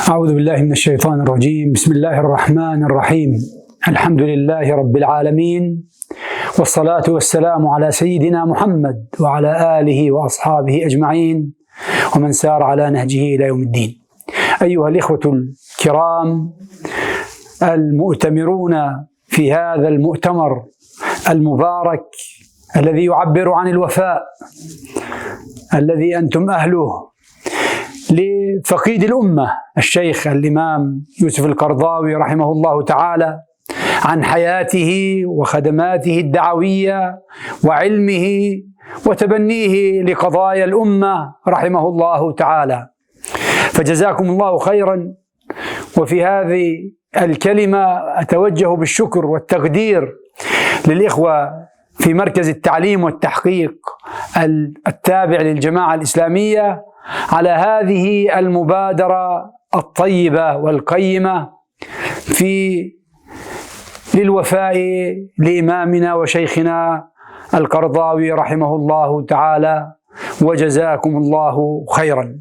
أعوذ بالله من الشيطان الرجيم. بسم الله الرحمن الرحيم. الحمد لله رب العالمين، والصلاة والسلام على سيدنا محمد وعلى آله وأصحابه أجمعين ومن سار على نهجه إلى يوم الدين. أيها الإخوة الكرام المؤتمرون في هذا المؤتمر المبارك الذي يعبر عن الوفاء الذي أنتم أهله لفقيد الأمة الشيخ الإمام يوسف القرضاوي رحمه الله تعالى، عن حياته وخدماته الدعوية وعلمه وتبنيه لقضايا الأمة رحمه الله تعالى. فجزاكم الله خيرا. وفي هذه الكلمة أتوجه بالشكر والتقدير للإخوة في مركز التعليم والتحقيق التابع للجماعة الإسلامية على هذه المبادرة الطيبة والقيمة للوفاء لإمامنا وشيخنا القرضاوي رحمه الله تعالى، وجزاكم الله خيرا.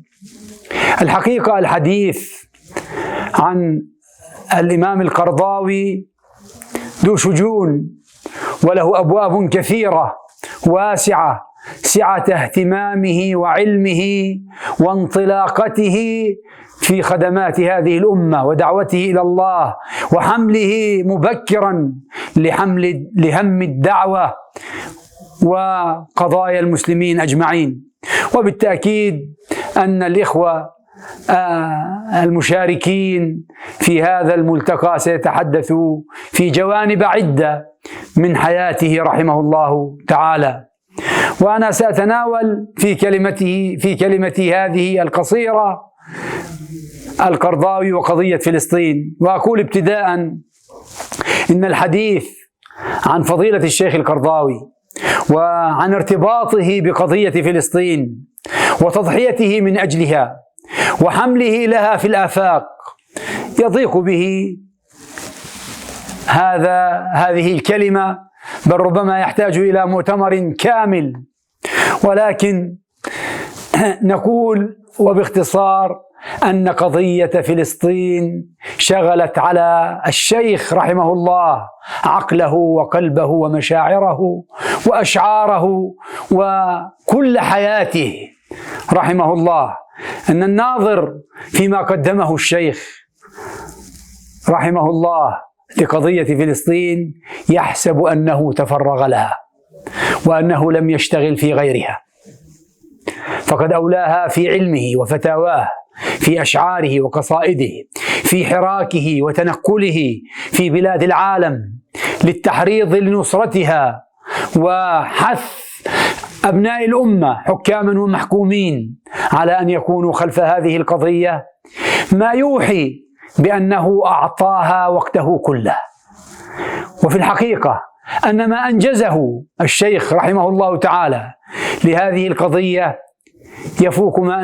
الحقيقة الحديث عن الإمام القرضاوي ذو شجون وله أبواب كثيرة واسعة، سعة اهتمامه وعلمه وانطلاقته في خدمات هذه الأمة ودعوته إلى الله وحمله مبكرا لهم الدعوة وقضايا المسلمين أجمعين. وبالتأكيد أن الإخوة المشاركين في هذا الملتقى سيتحدثوا في جوانب عدة من حياته رحمه الله تعالى، وأنا سأتناول في كلمتي هذه القصيرة القرضاوي وقضية فلسطين. وأقول ابتداء إن الحديث عن فضيلة الشيخ القرضاوي وعن ارتباطه بقضية فلسطين وتضحيته من أجلها وحمله لها في الآفاق يضيق به هذه الكلمة، بل ربما يحتاج إلى مؤتمر كامل، ولكن نقول وباختصار أن قضية فلسطين شغلت على الشيخ رحمه الله عقله وقلبه ومشاعره وأشعاره وكل حياته رحمه الله. أن الناظر فيما قدمه الشيخ رحمه الله لقضية فلسطين يحسب أنه تفرغ لها وأنه لم يشتغل في غيرها، فقد أولاها في علمه وفتاواه، في أشعاره وقصائده، في حراكه وتنقله في بلاد العالم للتحريض لنصرتها وحث أبناء الأمة حكاما ومحكومين على أن يكونوا خلف هذه القضية، ما يوحي بأنه أعطاها وقته كله. وفي الحقيقة أن ما أنجزه الشيخ رحمه الله تعالى لهذه القضية يفوق ما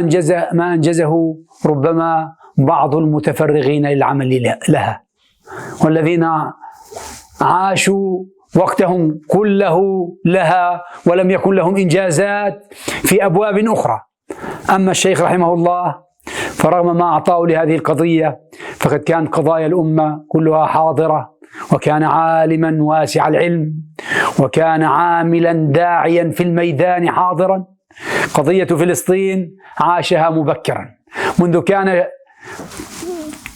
أنجزه ربما بعض المتفرغين للعمل لها، والذين عاشوا وقتهم كله لها ولم يكن لهم إنجازات في أبواب أخرى. أما الشيخ رحمه الله فرغم ما أعطاه لهذه القضية فقد كانت قضايا الأمة كلها حاضرة، وكان عالما واسع العلم، وكان عاملا داعيا في الميدان حاضرا. قضية فلسطين عاشها مبكرا منذ كان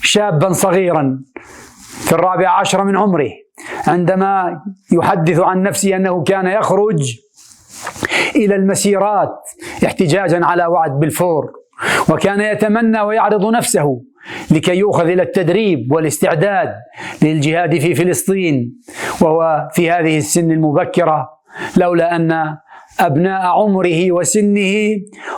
شابا صغيرا في 14 من عمره، عندما يحدث عن نفسه أنه كان يخرج إلى المسيرات احتجاجا على وعد بلفور، وكان يتمنى ويعرض نفسه لكي يؤخذ إلى التدريب والاستعداد للجهاد في فلسطين وهو في هذه السن المبكرة، لولا أن أبناء عمره وسنه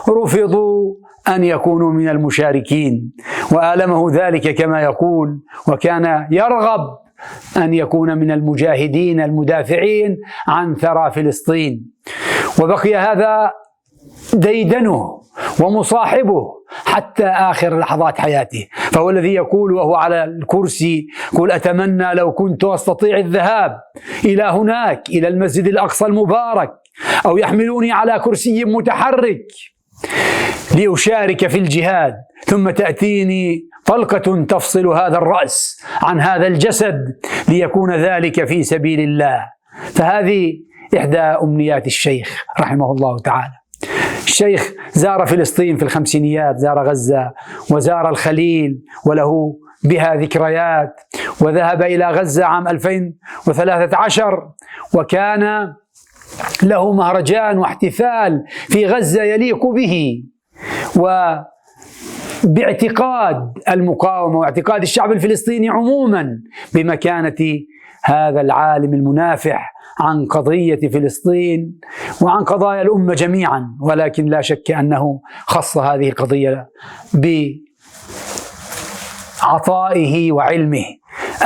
رفضوا أن يكونوا من المشاركين، وآلمه ذلك كما يقول، وكان يرغب أن يكون من المجاهدين المدافعين عن ثرى فلسطين. وبقي هذا ديدنه ومصاحبه حتى آخر لحظات حياته، فهو الذي يقول وهو على الكرسي يقول: أتمنى لو كنت أستطيع الذهاب إلى هناك إلى المسجد الأقصى المبارك، أو يحملوني على كرسي متحرك لأشارك في الجهاد ثم تأتيني طلقة تفصل هذا الرأس عن هذا الجسد ليكون ذلك في سبيل الله. فهذه إحدى أمنيات الشيخ رحمه الله تعالى. الشيخ زار فلسطين في الخمسينيات، زار غزة وزار الخليل وله بها ذكريات، وذهب إلى غزة عام 2013 وكان له مهرجان واحتفال في غزة يليق به وباعتقاد المقاومة واعتقاد الشعب الفلسطيني عموما بمكانة هذا العالم المنافح عن قضية فلسطين وعن قضايا الأمة جميعا. ولكن لا شك أنه خص هذه القضية بعطائه وعلمه.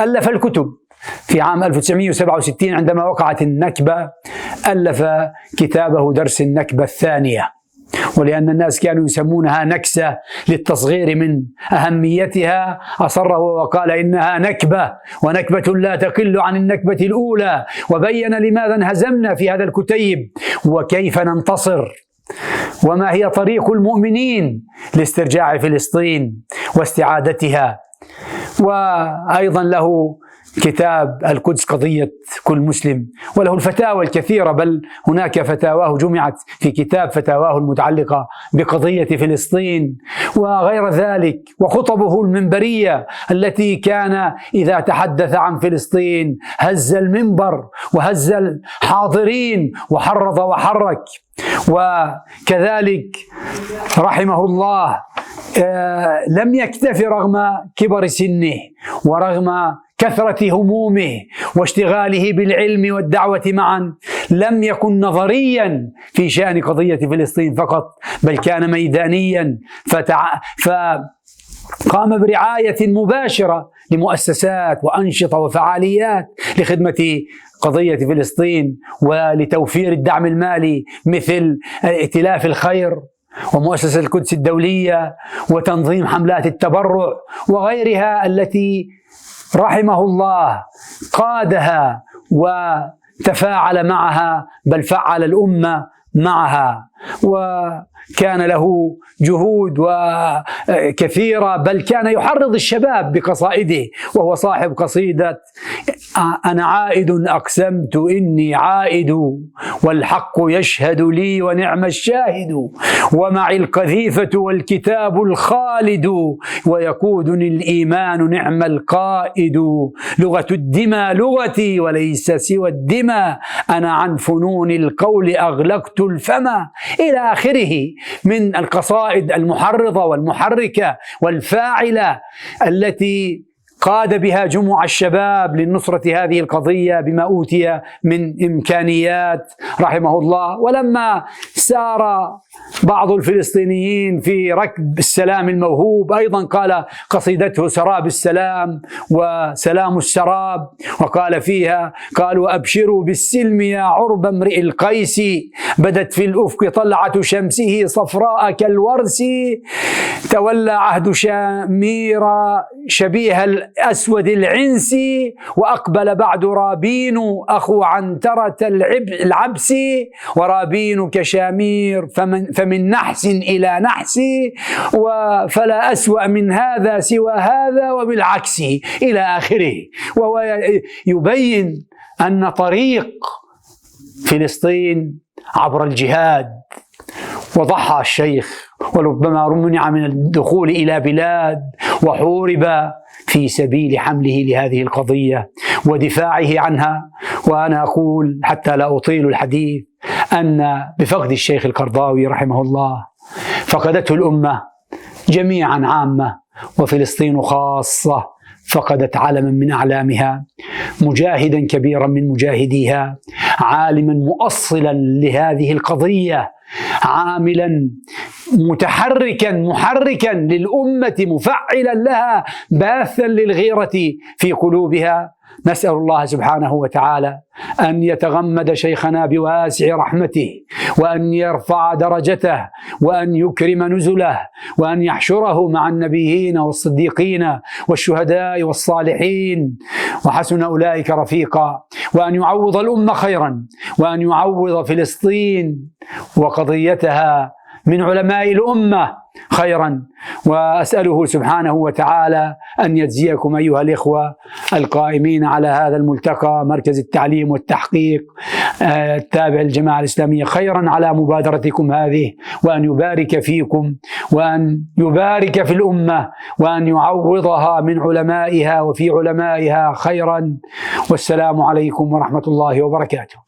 ألف الكتب في عام 1967 عندما وقعت النكبة، ألف كتابه درس النكبة الثانية، ولأن الناس كانوا يسمونها نكسة للتصغير من أهميتها أصر وقال إنها نكبة، ونكبة لا تقل عن النكبة الأولى، وبين لماذا انهزمنا في هذا الكتيب وكيف ننتصر وما هي طريق المؤمنين لاسترجاع فلسطين واستعادتها. وأيضا له كتاب القدس قضية كل مسلم، وله الفتاوى الكثيرة، بل هناك فتاواه جمعت في كتاب فتاواه المتعلقة بقضية فلسطين وغير ذلك، وخطبه المنبرية التي كان إذا تحدث عن فلسطين هز المنبر وهز الحاضرين وحرض وحرك. وكذلك رحمه الله لم يكتف رغم كبر سنه ورغم كثرة همومه واشتغاله بالعلم والدعوة معا، لم يكن نظريا في شأن قضية فلسطين فقط، بل كان ميدانيا، فقام برعاية مباشرة لمؤسسات وأنشطة وفعاليات لخدمة قضية فلسطين ولتوفير الدعم المالي مثل ائتلاف الخير ومؤسسة القدس الدولية وتنظيم حملات التبرع وغيرها التي رحمه الله قادها وتفاعل معها، بل فعل الأمة معها، وكان له جهود وكثيرة، بل كان يحرض الشباب بقصائده، وهو صاحب قصيدة أنا عائد أقسمت إني عائد والحق يشهد لي ونعم الشاهد ومعي القذيفة والكتاب الخالد ويقودني الإيمان نعم القائد لغة الدمى لغتي وليس سوى الدمى أنا عن فنون القول أغلقت الفما، إلى آخره من القصائد المحرضة والمحركة والفاعلة التي قاد بها جموع الشباب للنصرة هذه القضية بما أوتي من إمكانيات رحمه الله. ولما سار بعض الفلسطينيين في ركب السلام الموهوب أيضا قال قصيدته سراب السلام وسلام السراب، وقال فيها قالوا أبشروا بالسلم يا عرب امرئ القيس بدت في الأفق طلعة شمسه صفراء كالورس تولى عهد شامير شبيه الأسود العنسي وأقبل بعد رابين أخو عنترة العبس ورابين كشامير فمن نحس إلى نحس فلا أسوأ من هذا سوى هذا وبالعكس إلى آخره. وهو يبين أن طريق فلسطين عبر الجهاد، وضحى الشيخ وربما منع من الدخول إلى بلاد وحورب في سبيل حمله لهذه القضية ودفاعه عنها. وأنا أقول حتى لا أطيل الحديث أن بفقد الشيخ القرضاوي رحمه الله فقدته الأمة جميعا عامة، وفلسطين خاصة فقدت علما من أعلامها، مجاهدا كبيرا من مجاهديها، عالما مؤصلا لهذه القضية، عاملا متحركا محركا للأمة، مفعلا لها، باثا للغيرة في قلوبها. نسأل الله سبحانه وتعالى أن يتغمد شيخنا بواسع رحمته، وأن يرفع درجته، وأن يكرم نزله، وأن يحشره مع النبيين والصديقين والشهداء والصالحين وحسن أولئك رفيقا، وأن يعوض الأمة خيرا، وأن يعوض فلسطين وقضيتها من علماء الأمة خيرا، وأسأله سبحانه وتعالى أن يجزيكم أيها الإخوة القائمين على هذا الملتقى مركز التعليم والتحقيق التابع للجماعة الإسلامية خيرا على مبادرتكم هذه، وأن يبارك فيكم، وأن يبارك في الأمة، وأن يعوضها من علمائها وفي علمائها خيرا. والسلام عليكم ورحمة الله وبركاته.